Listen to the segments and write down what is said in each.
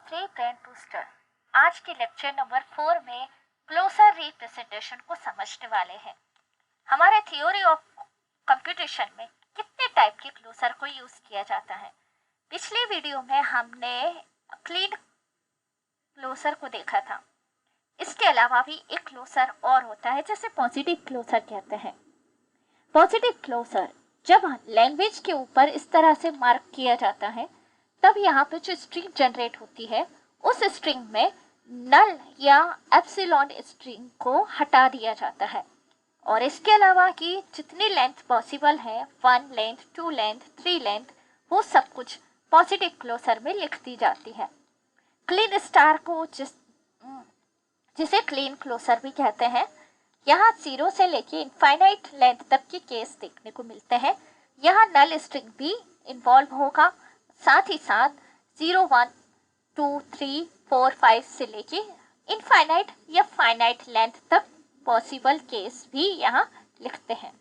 Free brain booster. आज के lecture number 4 में क्लोजर रिप्रेजेंटेशन को समझने वाले हैं। हमारे थ्योरी ऑफ कंप्यूटेशन में कितने टाइप के क्लोजर को यूज किया जाता है। पिछले वीडियो में हमने क्लीन क्लोजर को देखा था। इसके अलावा भी एक क्लोजर और होता है जिसे पॉजिटिव क्लोजर कहते हैं। पॉजिटिव क्लोजर जब लैंग्वेज के ऊपर इस तरह से मार्क किया जाता है तब यहाँ पे जो स्ट्रिंग जनरेट होती है उस स्ट्रिंग में नल या एप्सिलॉन स्ट्रिंग को हटा दिया जाता है और इसके अलावा की जितनी लेंथ पॉसिबल है 1 लेंथ 2 लेंथ 3 लेंथ वो सब कुछ पॉजिटिव क्लोजर में लिख दी जाती है। क्लीन स्टार को जिसे क्लीन क्लोजर भी कहते हैं, यहाँ 0 से लेके इनफाइनाइट लेंथ तक के केस देखने को मिलते हैं। यहाँ नल स्ट्रिंग भी इन्वॉल्व होगा, साथ ही साथ 0 1 2 3 4 5 से लेके इनफाइनाइट या फाइनाइट लेंथ तक पॉसिबल केस भी यहाँ लिखते हैं।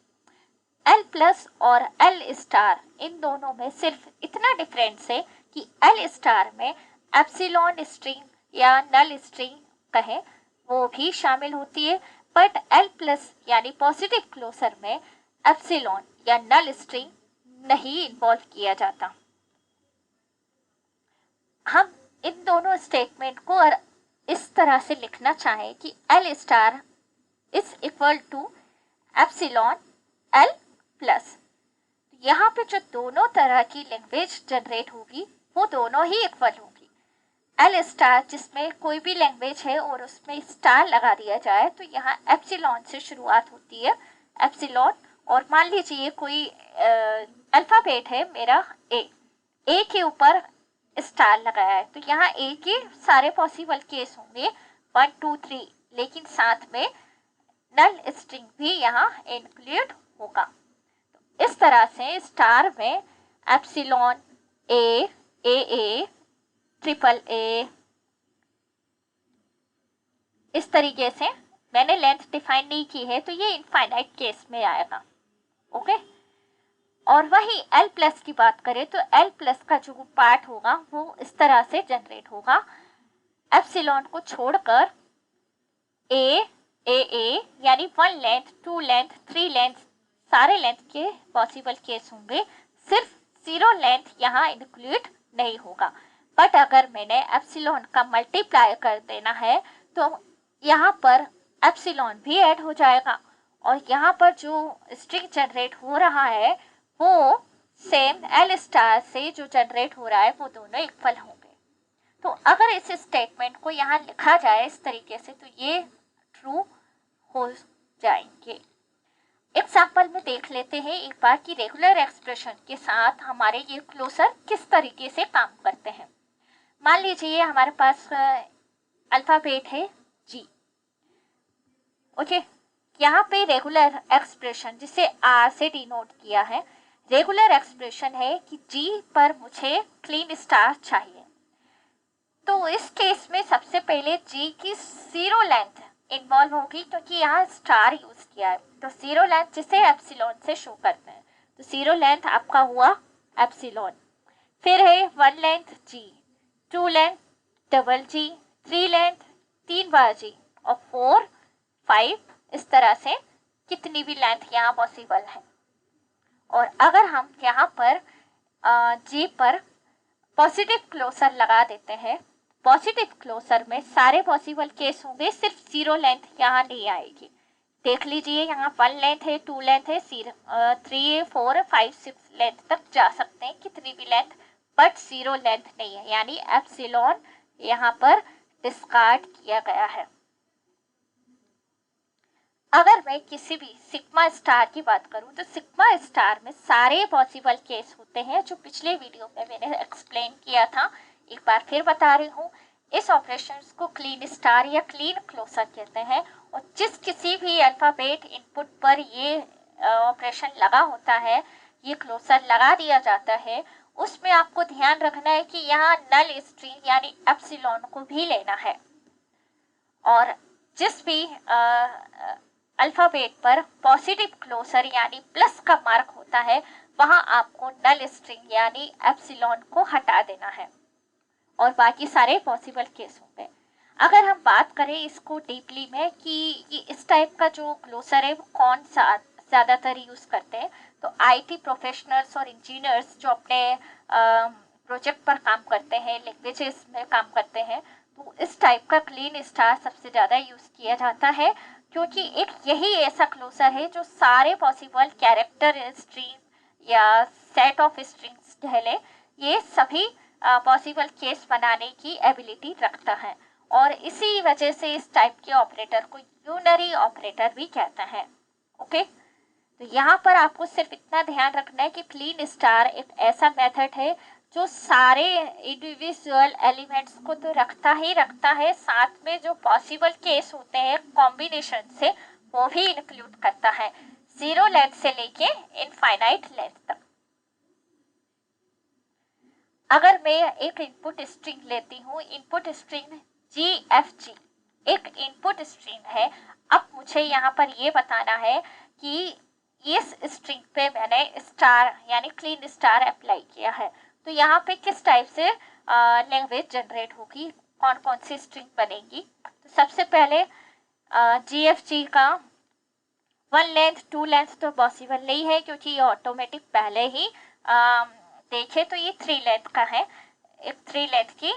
L प्लस और L स्टार इन दोनों में सिर्फ इतना डिफरेंस है कि L स्टार में एप्सिलॉन स्ट्रिंग या नल स्ट्रिंग कहें वो भी शामिल होती है, बट L प्लस यानी पॉजिटिव क्लोजर में एप्सिलॉन या नल स्ट्रिंग नहीं इन्वॉल्व किया जाता। हम इन दोनों स्टेटमेंट को इस तरह से लिखना चाहें कि L star is equal to epsilon L plus. यहाँ पे जो दोनों तरह की लैंग्वेज जनरेट होगी वो दोनों ही इक्वल होगी। L स्टार जिसमें कोई भी लैंग्वेज है और उसमें स्टार लगा दिया जाए तो यहाँ एप्सिलॉन से शुरुआत होती है, एप्सिलॉन। और मान लीजिए कोई अल्फाबेट है मेरा ए के ऊपर स्टार लगाया है तो यहाँ ए के सारे पॉसिबल केस होंगे 1 2 3, लेकिन साथ में नल स्ट्रिंग भी यहाँ इंक्लूड होगा। तो इस तरह से स्टार में एप्सिलॉन ए ट्रिपल ए इस तरीके से मैंने लेंथ डिफाइन नहीं की है तो ये इनफाइनाइट केस में आएगा। ओके, और वही L प्लस की बात करें तो L प्लस का जो पार्ट होगा वो इस तरह से जनरेट होगा, एप्सिलॉन को छोड़कर ए यानी 1 लेंथ 2 लेंथ 3 लेंथ सारे लेंथ के पॉसिबल केस होंगे, सिर्फ 0 लेंथ यहाँ इंक्लूड नहीं होगा। बट अगर मैंने एप्सिलॉन का मल्टीप्लाई कर देना है तो यहाँ पर एप्सिलॉन भी ऐड हो जाएगा और यहाँ पर जो स्ट्रिंग जनरेट हो रहा है वो सेम L स्टार से जो जनरेट हो रहा है वो दोनों इक्वल होंगे। तो अगर इस स्टेटमेंट को यहाँ लिखा जाए इस तरीके से तो ये ट्रू हो जाएंगे। एग्जाम्पल में देख लेते हैं एक बार कि रेगुलर एक्सप्रेशन के साथ हमारे ये क्लोजर किस तरीके से काम करते हैं। मान लीजिए हमारे पास अल्फाबेट है G। ओके, यहाँ पे रेगुलर एक्सप्रेशन जिसे R से डिनोट किया है, रेगुलर एक्सप्रेशन है कि G पर मुझे क्लीन स्टार चाहिए। तो इस केस में सबसे पहले G की 0 लेंथ इन्वॉल्व होगी क्योंकि यहाँ स्टार यूज किया है, तो 0 लेंथ जिसे एप्सिलॉन से शो करते हैं तो 0 लेंथ आपका हुआ एप्सिलॉन। फिर है 1 length G, 2 length double G, 3 length 3 बार G और 4 5 इस तरह से कितनी भी लेंथ यहाँ पॉसिबल है। और अगर हम यहाँ पर G पर पॉजिटिव क्लोजर लगा देते हैं, पॉजिटिव क्लोजर में सारे पॉसिबल केस होंगे, सिर्फ 0 लेंथ यहाँ नहीं आएगी। देख लीजिए यहाँ 1 लेंथ है 2 लेंथ है 3 4 5 6 लेंथ तक जा सकते हैं कितनी भी लेंथ, बट 0 लेंथ नहीं है, यानी एप्सिलॉन यहाँ पर डिस्कार्ड किया गया है। अगर मैं किसी भी सिग्मा स्टार की बात करूं तो सिग्मा स्टार में सारे पॉसिबल केस होते हैं जो पिछले वीडियो में मैंने एक्सप्लेन किया था, एक बार फिर बता रही हूँ। इस ऑपरेशन को क्लीन स्टार या क्लीन क्लोजर कहते हैं और जिस किसी भी अल्फाबेट इनपुट पर ये ऑपरेशन लगा होता है, ये क्लोजर लगा दिया जाता है, उसमें आपको ध्यान रखना है कि यहाँ नल स्ट्रिंग यानी एप्सिलॉन को भी लेना है और जिस भी अल्फाबेट पर पॉजिटिव क्लोजर यानी प्लस का मार्क होता है वहां आपको नल स्ट्रिंग यानी एप्सिलॉन को हटा देना है। और बाकी सारे पॉसिबल केस होंगे। अगर हम बात करें इसको डीपली में कि इस टाइप का जो ग्लोसर है वो कौन सा ज़्यादातर यूज़ करते हैं, तो आईटी प्रोफेशनल्स और इंजीनियर्स जो अपने प्रोजेक्ट पर काम करते हैं, लैंग्वेजेस में काम करते हैं, तो इस टाइप का क्लीन स्टार सबसे ज़्यादा यूज़ किया जाता है, क्योंकि एक यही ऐसा क्लोजर है जो सारे पॉसिबल कैरेक्टर स्ट्रिंग या सेट ऑफ स्ट्रिंग्स कह ले, ये सभी पॉसिबल केस बनाने की एबिलिटी रखता है, और इसी वजह से इस टाइप के ऑपरेटर को यूनरी ऑपरेटर भी कहते हैं। ओके, तो यहाँ पर आपको सिर्फ इतना ध्यान रखना है कि क्लीन स्टार एक ऐसा मेथड है जो सारे इंडिविजुअल एलिमेंट्स को तो रखता ही रखता है, साथ में जो पॉसिबल केस होते हैं कॉम्बिनेशन से वो भी इंक्लूड करता है, 0 लेंथ से लेके इनफाइनाइट लेंथ तक। अगर मैं एक इनपुट स्ट्रिंग लेती हूँ, इनपुट स्ट्रिंग GFG एक इनपुट स्ट्रिंग है। अब मुझे यहाँ पर ये बताना है कि इस स्ट्रिंग पे मैंने स्टार यानी क्लीन स्टार अप्लाई किया है, तो यहाँ पे किस टाइप से लैंग्वेज जनरेट होगी, कौन कौन सी स्ट्रिंग बनेगी। तो सबसे पहले GFG का 1 लेंथ 2 लेंथ तो पॉसिबल नहीं है, क्योंकि ये ऑटोमेटिक पहले ही देखे तो ये 3 लेंथ का है, एक 3 लेंथ की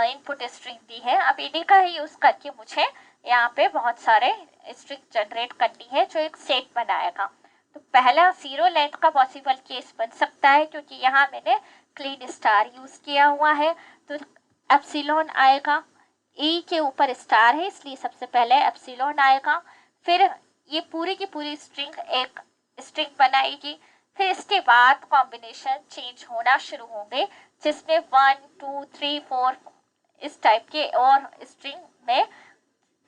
इनपुट स्ट्रिंग दी है। अब इन्हीं का ही यूज़ करके मुझे यहाँ पे बहुत सारे स्ट्रिंग जनरेट करनी है जो एक सेट बनाएगा। तो पहला 0 लेंथ का पॉसिबल केस बन सकता है, क्योंकि यहाँ मैंने क्लीन स्टार यूज़ किया हुआ है, तो एप्सिलॉन आएगा, ई के ऊपर स्टार है इसलिए सबसे पहले एप्सिलॉन आएगा, फिर ये पूरी की पूरी स्ट्रिंग एक स्ट्रिंग बनाएगी, फिर इसके बाद कॉम्बिनेशन चेंज होना शुरू होंगे, जिसमें 1 2 3 4 इस टाइप के और स्ट्रिंग में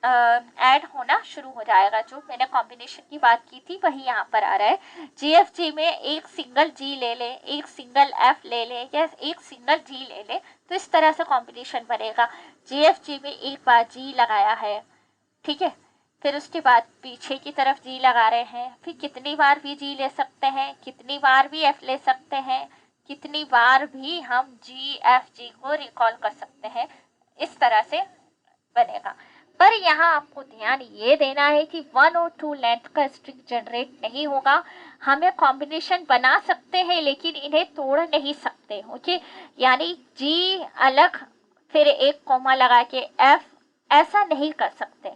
ऐड होना शुरू हो जाएगा। जो मैंने कॉम्बिनेशन की बात की थी वही यहाँ पर आ रहा है। GFG में एक सिंगल G ले ले, एक सिंगल F ले ले, या एक सिंगल G ले ले, तो इस तरह से कॉम्बिनेशन बनेगा। GFG में एक बार G लगाया है, ठीक है, फिर उसके बाद पीछे की तरफ G लगा रहे हैं, फिर कितनी बार भी G ले सकते हैं, कितनी बार भी F ले सकते हैं, कितनी बार भी हम GFG को रिकॉल कर सकते हैं, इस तरह से बनेगा। पर यहाँ आपको ध्यान ये देना है कि 1 और 2 लेंथ का स्ट्रिंग जनरेट नहीं होगा। हमें कॉम्बिनेशन बना सकते हैं लेकिन इन्हें तोड़ नहीं सकते। ओके, यानी G अलग फिर एक कॉमा लगा के F ऐसा नहीं कर सकते।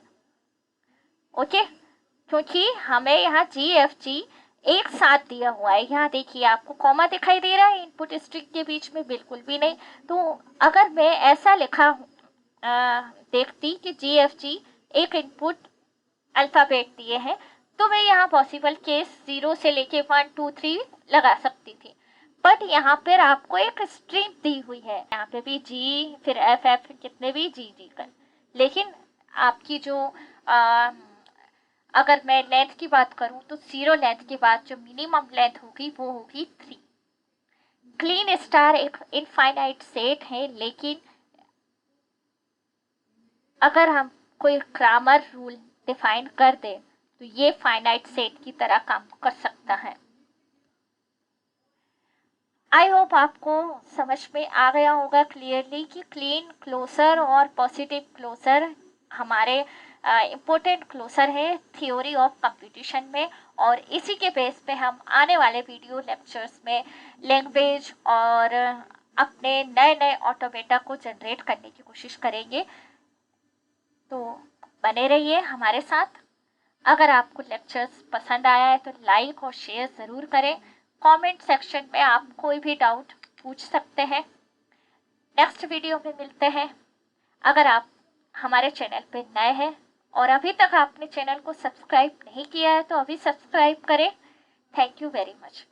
ओके, क्योंकि हमें यहाँ GFG एक साथ दिया हुआ है। यहाँ देखिए आपको कॉमा दिखाई दे रहा है इनपुट स्ट्रिंग के बीच में, बिल्कुल भी नहीं। तो अगर मैं ऐसा लिखा देखती कि GFG एक इनपुट अल्फ़ाबेट दिए हैं, तो मैं यहाँ पॉसिबल केस 0 से लेके 1 2 3 लगा सकती थी। बट यहाँ पर आपको एक स्ट्रिंग दी हुई है, यहाँ पे भी G फिर FF कितने भी G कर, लेकिन आपकी जो अगर मैं लेंथ की बात करूँ तो 0 लेंथ के बाद जो मिनिमम लेंथ होगी वो होगी 3। क्लीन स्टार एक इनफाइनाइट सेट है, लेकिन अगर हम कोई ग्रामर रूल डिफाइन कर दे तो ये फाइनाइट सेट की तरह काम कर सकता है। आई होप आपको समझ में आ गया होगा क्लियरली कि क्लीन क्लोजर और पॉजिटिव क्लोजर हमारे इम्पोर्टेंट क्लोजर है थ्योरी ऑफ कंप्यूटेशन में, और इसी के बेस पे हम आने वाले वीडियो लेक्चर्स में लैंग्वेज और अपने नए नए ऑटोमेटा को जनरेट करने की कोशिश करेंगे। तो बने रहिए हमारे साथ। अगर आपको लेक्चर्स पसंद आया है तो लाइक और शेयर ज़रूर करें। कमेंट सेक्शन में आप कोई भी डाउट पूछ सकते हैं। नेक्स्ट वीडियो में मिलते हैं। अगर आप हमारे चैनल पे नए हैं और अभी तक आपने चैनल को सब्सक्राइब नहीं किया है तो अभी सब्सक्राइब करें। Thank you very much.